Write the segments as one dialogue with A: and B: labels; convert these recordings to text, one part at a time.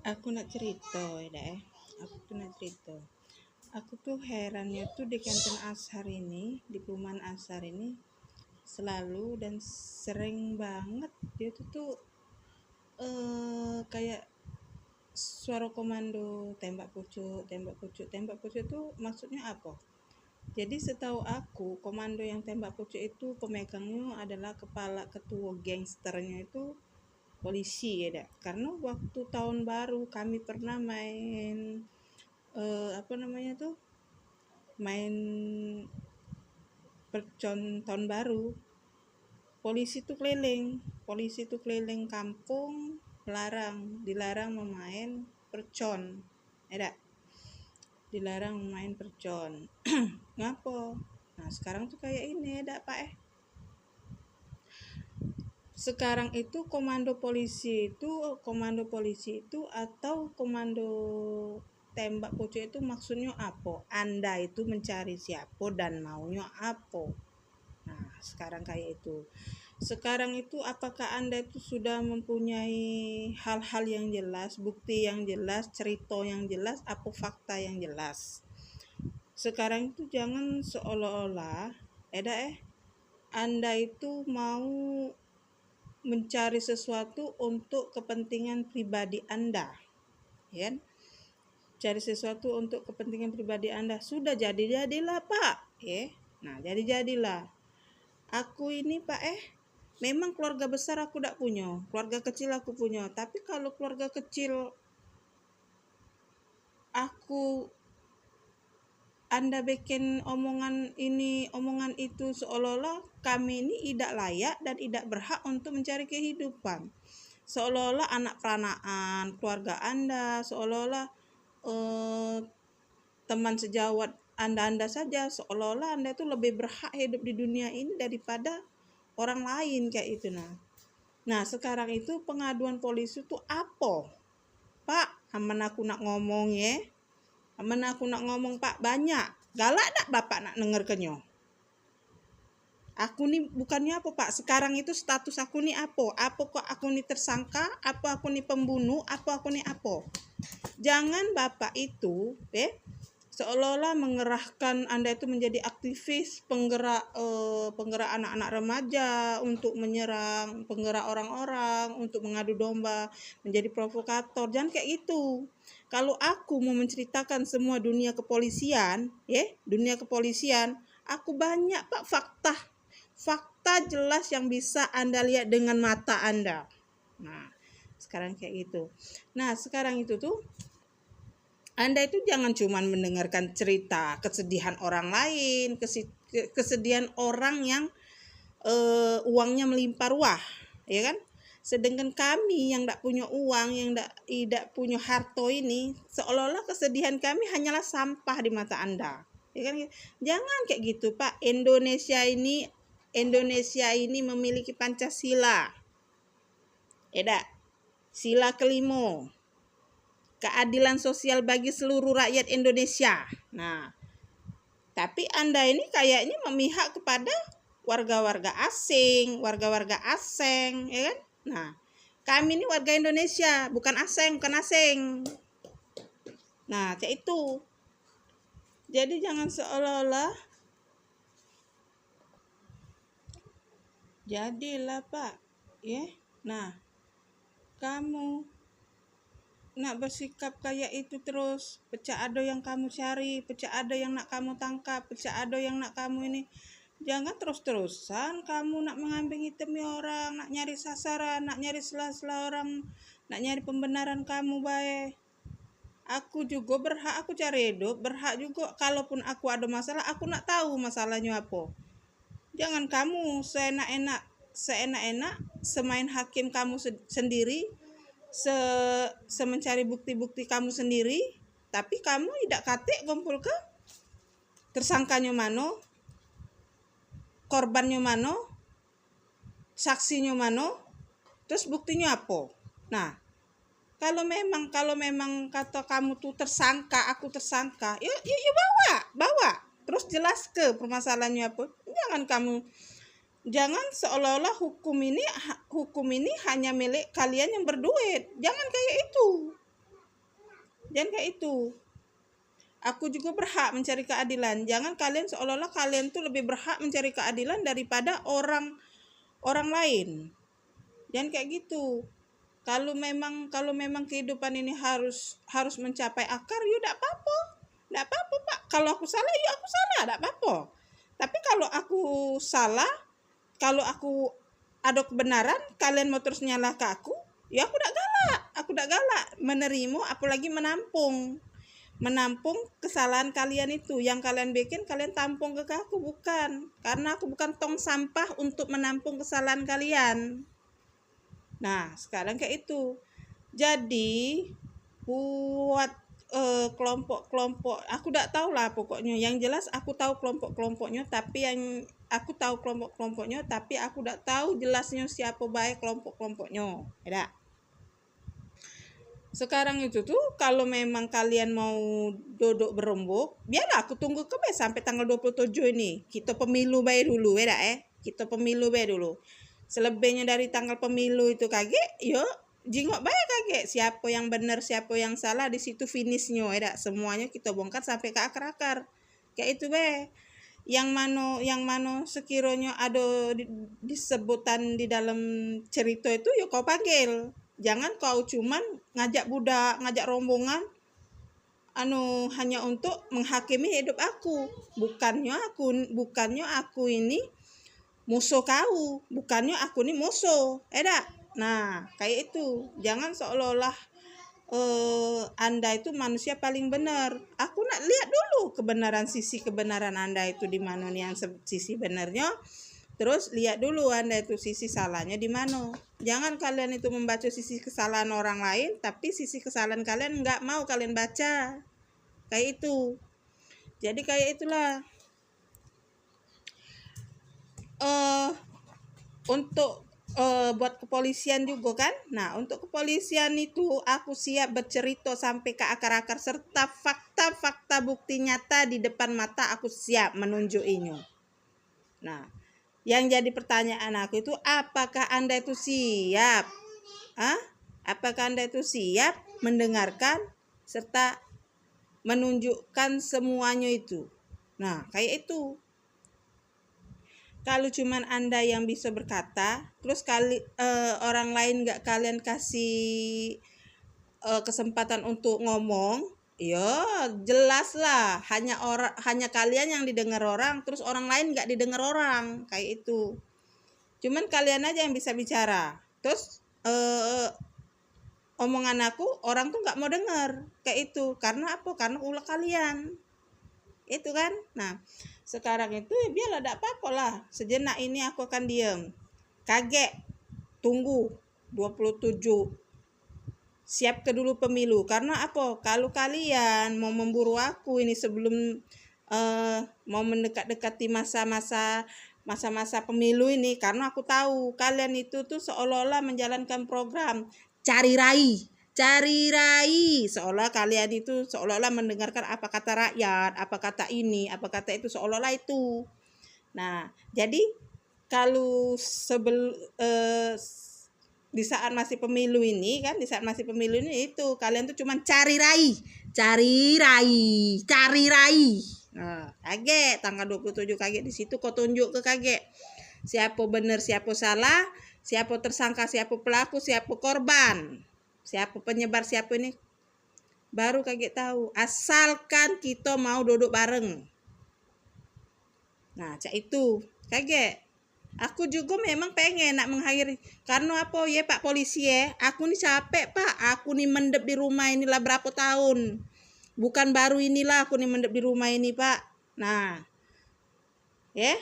A: Aku nak cerita ya, aku nak cerita. Aku tuh herannya tuh di kantin Ashar ini, di perumahan Ashar ini selalu dan sering banget dia tuh kayak suara komando tembak pucuk, tembak pucuk, tembak pucuk tuh maksudnya apa? Jadi setahu aku komando yang tembak pucuk itu pemegangnya adalah kepala ketua gangsternya itu polisi ya dak. Karena waktu tahun baru kami pernah main apa namanya tuh main percon tahun baru, polisi tuh keliling kampung, dilarang memain percon, ada dilarang main percon. Ngapo? Nah sekarang tuh kayak ini ada pak sekarang itu komando polisi itu atau komando tembak pucuk itu maksudnya apa? Anda itu mencari siapa dan maunya apa? Nah, sekarang kayak itu. Sekarang itu apakah Anda itu sudah mempunyai hal-hal yang jelas, bukti yang jelas, cerita yang jelas, apa fakta yang jelas? Sekarang itu jangan seolah-olah Anda itu mau mencari sesuatu untuk kepentingan pribadi Anda, ya? Cari sesuatu untuk kepentingan pribadi Anda. Sudah jadilah Pak, ya. Nah, jadilah. Aku ini Pak memang keluarga besar aku tidak punya, keluarga kecil aku punya. Tapi kalau keluarga kecil aku Anda bikin omongan ini, omongan itu seolah-olah kami ini tidak layak dan tidak berhak untuk mencari kehidupan. Seolah-olah anak peranaan keluarga Anda, seolah-olah teman sejawat Anda saja, seolah-olah Anda itu lebih berhak hidup di dunia ini daripada orang lain kayak itu. Nah sekarang itu pengaduan polisi itu apa? Pak, aman aku nak ngomong ya. Aman aku nak ngomong Pak, banyak. Galak tak Bapak nak denger kenyo? Aku nih bukannya apa Pak, sekarang itu status aku nih apa? Apa kok aku nih tersangka? Apa aku nih pembunuh? Apa aku nih apa? Jangan Bapak itu seolah-olah mengerahkan Anda itu menjadi aktivis, penggerak anak-anak remaja untuk menyerang, penggerak orang-orang untuk mengadu domba, menjadi provokator. Jangan kayak gitu. Kalau aku mau menceritakan semua dunia kepolisian, aku banyak Pak fakta jelas yang bisa Anda lihat dengan mata Anda. Nah, sekarang kayak gitu. Nah, sekarang itu tuh Anda itu jangan cuma mendengarkan cerita kesedihan orang lain, kesedihan orang yang uangnya melimpah ruah, ya kan? Sedangkan kami yang tidak punya uang, yang tidak punya harta ini, seolah-olah kesedihan kami hanyalah sampah di mata Anda. Ya kan? Jangan kayak gitu, Pak. Indonesia ini memiliki Pancasila. Sila kelima. Keadilan sosial bagi seluruh rakyat Indonesia. Nah, tapi Anda ini kayaknya memihak kepada warga-warga asing, ya kan? Nah, kami ini warga Indonesia, bukan asing. Nah, kayak itu. Jadi jangan seolah-olah jadilah Pak, ya. Nah, kamu nak bersikap kayak itu terus, pecah ada yang kamu cari, pecah ada yang nak kamu tangkap, pecah ada yang nak kamu ini. Jangan terus-terusan kamu nak mengambil hitamnya orang, nak nyari sasaran, nak nyari sela-sela orang, nak nyari pembenaran kamu baik. Aku juga berhak aku cari hidup, berhak juga kalaupun aku ada masalah, aku nak tahu masalahnya apa. Jangan kamu seenak-enak semain hakim kamu sendiri, mencari bukti-bukti kamu sendiri, tapi kamu tidak katik kumpul ke tersangkanya mana, korbannya mana, saksinya mana, terus buktinya apa. Nah, kalau memang kata kamu tuh tersangka, aku tersangka, yuk bawa terus jelas ke permasalahannya apa. Jangan seolah-olah hukum ini hanya milik kalian yang berduit. Jangan kayak itu. Jangan kayak itu. Aku juga berhak mencari keadilan. Jangan kalian seolah-olah kalian tuh lebih berhak mencari keadilan daripada orang lain. Jangan kayak gitu. Kalau memang kehidupan ini harus mencapai akar, ya enggak apa-apa. Enggak apa-apa, Pak. Kalau aku salah, ya aku salah, enggak apa-apa. Tapi kalau aku salah, kalau aku ada kebenaran, kalian mau terus nyalah ke aku, ya aku enggak galak. Aku enggak galak menerima, apalagi menampung kesalahan kalian itu. Yang kalian bikin, kalian tampung ke aku, bukan. Karena aku bukan tong sampah untuk menampung kesalahan kalian. Nah, sekarang kayak itu. Jadi, buat kelompok-kelompok, aku tidak tahu lah pokoknya. Yang jelas aku tahu kelompok-kelompoknya, tapi aku tidak tahu jelasnya siapa baik kelompok-kelompoknya. Tidak. Sekarang itu tuh, kalau memang kalian mau duduk berembuk, biarlah aku tunggu sampai tanggal 27 ini. Kita pemilu baik dulu, Kita pemilu baik dulu. Selebihnya dari tanggal pemilu itu kaget, yuk jingok baik kaget. Siapa yang benar, siapa yang salah, di situ finishnya, semuanya kita bongkar sampai ke akar-akar. Kayak itu be. Yang mana sekiranya ada disebutan di dalam cerita itu, yuk kau panggil. Jangan kau cuman ngajak budak, ngajak rombongan hanya untuk menghakimi hidup aku. Bukannya aku ini musuh kau, bukannya aku ini musuh. Nah, kayak itu. Jangan seolah-olah Anda itu manusia paling benar. Aku nak lihat dulu sisi kebenaran Anda itu di mana nih, yang sisi benarnya. Terus lihat dulu Anda itu sisi salahnya di mana. Jangan kalian itu membaca sisi kesalahan orang lain, tapi sisi kesalahan kalian nggak mau kalian baca. Kayak itu. Jadi kayak itulah. Untuk buat kepolisian juga kan. Nah, untuk kepolisian itu aku siap bercerita sampai ke akar-akar serta fakta-fakta bukti nyata di depan mata, aku siap menunjukinya. Nah, yang jadi pertanyaan aku itu, apakah Anda itu siap? Apakah Anda itu siap mendengarkan serta menunjukkan semuanya itu? Nah, kayak itu. Kalau cuman Anda yang bisa berkata, terus orang lain nggak kalian kasih kesempatan untuk ngomong, ya jelas lah, hanya kalian yang didengar orang, terus orang lain nggak didengar orang, kayak itu. Cuman kalian aja yang bisa bicara, terus omongan aku orang tuh nggak mau dengar, kayak itu. Karena apa? Karena ulah kalian, itu kan. Nah, sekarang itu ya biarlah, tidak apa-apa lah. Sejenak ini aku akan diam, kaget, tunggu 27. Siap ke dulu pemilu. Karena apa? Kalau kalian mau memburu aku ini sebelum mau mendekat-dekati masa-masa pemilu ini, karena aku tahu kalian itu tuh seolah-olah menjalankan program cari rai, seolah kalian itu seolah-olah mendengarkan apa kata rakyat, apa kata ini, apa kata itu, seolah-olah itu. Nah, jadi kalau di saat masih pemilu ini itu kalian tuh cuman cari rai. Nah, kaget tanggal 27 kaget, di situ kau tunjuk ke kaget. Siapa benar, siapa salah, siapa tersangka, siapa pelaku, siapa korban, siapa penyebar, siapa ini. Baru kaget tahu, asalkan kita mau duduk bareng. Nah, cak itu kaget. Aku juga memang pengen nak mengakhiri. Karena apa ya Pak Polisi ya? Aku nih capek Pak. Aku nih mendep di rumah inilah berapa tahun. Bukan baru inilah aku nih mendep di rumah ini Pak. Nah, ya.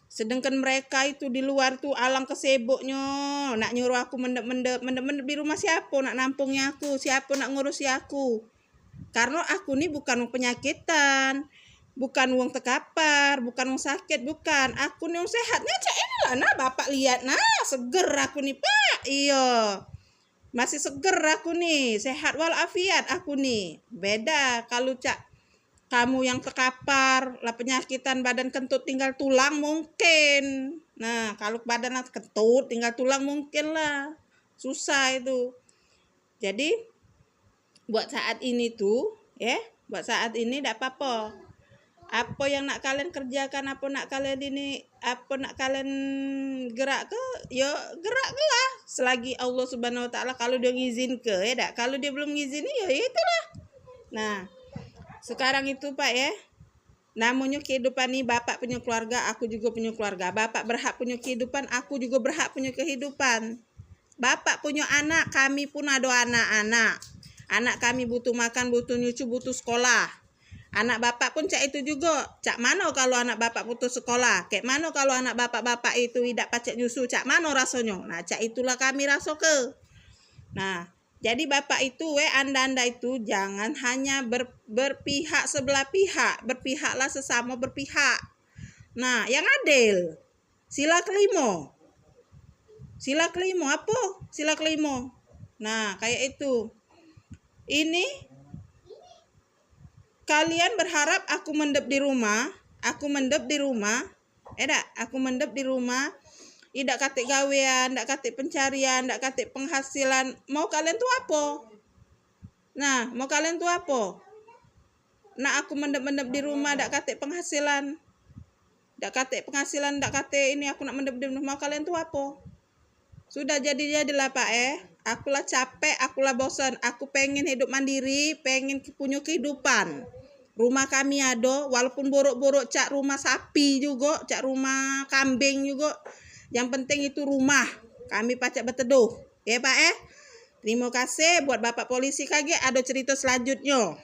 A: Sedangkan mereka itu di luar tuh alam kesibuknya. Nak nyuruh aku mendep di rumah, siapa nak nampungnya aku? Siapa nak ngurusi aku? Karena aku nih bukan penyakitan. Bukan uang terkapar, bukan uang sakit, bukan. Aku nih uang sehatnya cak inilah, nah bapak lihat, nah seger aku nih Pak, iya. Masih seger aku nih, sehat walafiat aku nih. Beda kalau cak kamu yang terkapar, lah penyakitan badan kentut tinggal tulang mungkin. Nah kalau badan kentut tinggal tulang mungkin lah, susah itu. Jadi buat saat ini tuh buat saat ini tidak apa-apa. Apa yang nak kalian kerjakan, apa nak kalian gerak ke, ya gerak ke lah, selagi Allah Subhanahu Wa Taala kalau dia ngizin ke, ya dak. Kalau dia belum ngizini, ya itulah. Nah, sekarang itu Pak namanya kehidupan nih, bapak punya keluarga, aku juga punya keluarga. Bapak berhak punya kehidupan, aku juga berhak punya kehidupan. Bapak punya anak, kami pun ada anak-anak. Anak kami butuh makan, butuh nyucu, butuh sekolah. Anak bapak pun cak itu juga. Cak mana kalau anak bapak putus sekolah? Kayak mana kalau anak bapak-bapak itu tidak pacak nyusu? Cak mana rasanya? Nah, cak itulah kami rasa ke. Nah, jadi bapak itu anda itu jangan hanya berpihak sebelah pihak. Berpihaklah sesama berpihak. Nah, yang adil. Sila kelima. Sila kelima apa? Sila kelima. Nah, kayak itu. Ini kalian berharap aku mendep di rumah, aku mendep di rumah, tidak katik gawean, tidak katik pencarian, tidak katik penghasilan. Mau kalian tuh apa? Nah, mau kalian tuh apa? Nah, aku mendep-mendep di rumah, tidak katik penghasilan, tidak katik ini, aku nak mendep di rumah. Mau kalian tuh apa? Sudah jadilah Pak Akulah capek, akulah bosan. Aku pengen hidup mandiri, pengen punya kehidupan. Rumah kami ada, walaupun borok-borok cak rumah sapi juga, cak rumah kambing juga. Yang penting itu rumah. Kami pacak berteduh. Ya Pak Terima kasih buat Bapak polisi kaget ada cerita selanjutnya.